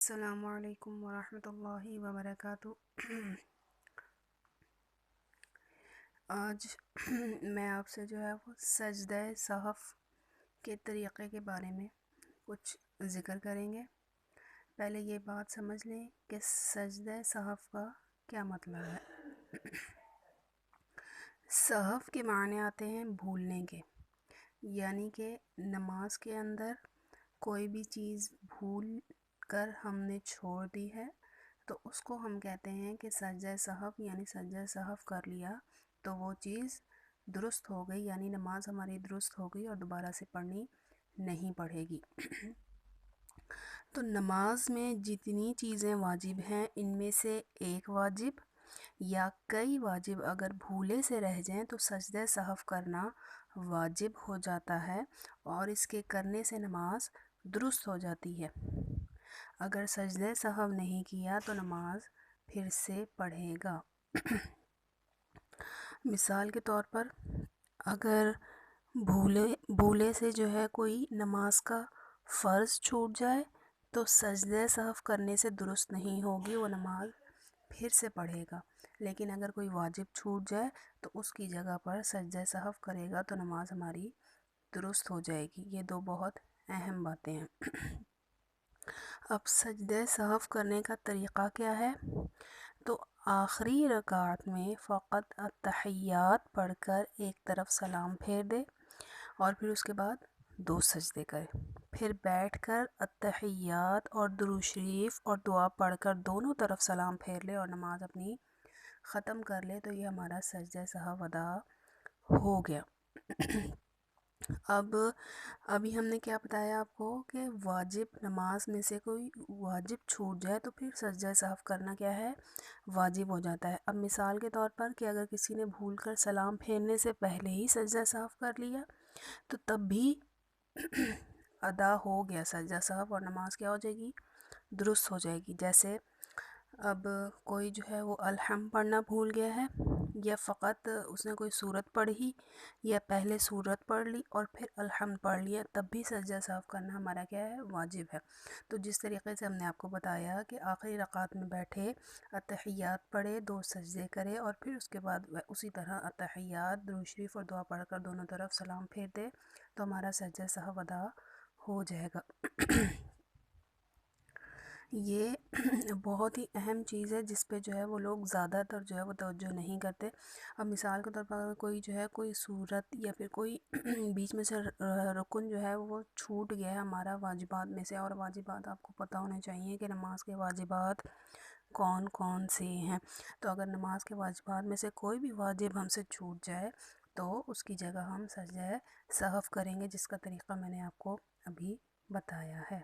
السلام علیکم ورحمۃ اللہ وبرکاتہ۔ آج میں آپ سے جو ہے وہ سجدہ صحف کے طریقے کے بارے میں کچھ ذکر کریں گے۔ پہلے یہ بات سمجھ لیں کہ سجدہ صحف کا کیا مطلب ہے۔ صحف کے معنی آتے ہیں بھولنے کے، یعنی کہ نماز کے اندر کوئی بھی چیز بھول کر ہم نے چھوڑ دی ہے تو اس کو ہم کہتے ہیں کہ سجدہ صحف، یعنی سجدہ صحف کر لیا تو وہ چیز درست ہو گئی، یعنی نماز ہماری درست ہو گئی اور دوبارہ سے پڑھنی نہیں پڑے گی۔ تو نماز میں جتنی چیزیں واجب ہیں ان میں سے ایک واجب یا کئی واجب اگر بھولے سے رہ جائیں تو سجدہ صحف کرنا واجب ہو جاتا ہے اور اس کے کرنے سے نماز درست ہو جاتی ہے۔ اگر سجدہ صحف نہیں کیا تو نماز پھر سے پڑھے گا۔ مثال کے طور پر اگر بھولے سے جو ہے کوئی نماز کا فرض چھوٹ جائے تو سجدہ صحف کرنے سے درست نہیں ہوگی، وہ نماز پھر سے پڑھے گا۔ لیکن اگر کوئی واجب چھوٹ جائے تو اس کی جگہ پر سجدہ صحف کرے گا تو نماز ہماری درست ہو جائے گی۔ یہ دو بہت اہم باتیں ہیں۔ اب سجدہ صحف کرنے کا طریقہ کیا ہے؟ تو آخری رکعت میں فقط التحیات پڑھ کر ایک طرف سلام پھیر دے اور پھر اس کے بعد 2 سجدے کرے، پھر بیٹھ کر التحیات اور درود شریف اور دعا پڑھ کر دونوں طرف سلام پھیر لے اور نماز اپنی ختم کر لے تو یہ ہمارا سجدہ صحف ادا ہو گیا۔ ابھی ہم نے کیا بتایا آپ کو کہ واجب نماز میں سے کوئی واجب چھوٹ جائے تو پھر سجدہ صحف کرنا کیا ہے؟ واجب ہو جاتا ہے۔ اب مثال کے طور پر کہ اگر کسی نے بھول کر سلام پھیرنے سے پہلے ہی سجدہ صحف کر لیا تو تب بھی ادا ہو گیا سجدہ صحف اور نماز کیا ہو جائے گی؟ درست ہو جائے گی۔ جیسے اب کوئی جو ہے وہ الحمد پڑھنا بھول گیا ہے یا فقط اس نے کوئی سورت پڑھی یا پہلے سورت پڑھ لی اور پھر الحمد پڑھ لیا، تب بھی سجدہ صحف کرنا ہمارا کیا ہے؟ واجب ہے۔ تو جس طریقے سے ہم نے آپ کو بتایا کہ آخری رکعت میں بیٹھے التحیات پڑھے، 2 سجدے کرے اور پھر اس کے بعد اسی طرح التحیات، درود شریف اور دعا پڑھ کر دونوں طرف سلام پھیر دے تو ہمارا سجدہ صحف ادا ہو جائے گا۔ یہ بہت ہی اہم چیز ہے جس پہ جو ہے وہ لوگ زیادہ تر جو ہے وہ توجہ نہیں کرتے۔ اب مثال کے طور پر اگر کوئی جو ہے کوئی سورت یا پھر کوئی بیچ میں سے رکن جو ہے وہ چھوٹ گیا ہے ہمارا واجبات میں سے، اور واجبات آپ کو پتہ ہونے چاہیے کہ نماز کے واجبات کون کون سے ہیں، تو اگر نماز کے واجبات میں سے کوئی بھی واجب ہم سے چھوٹ جائے تو اس کی جگہ ہم سجدہ صحف کریں گے، جس کا طریقہ میں نے آپ کو ابھی بتایا ہے۔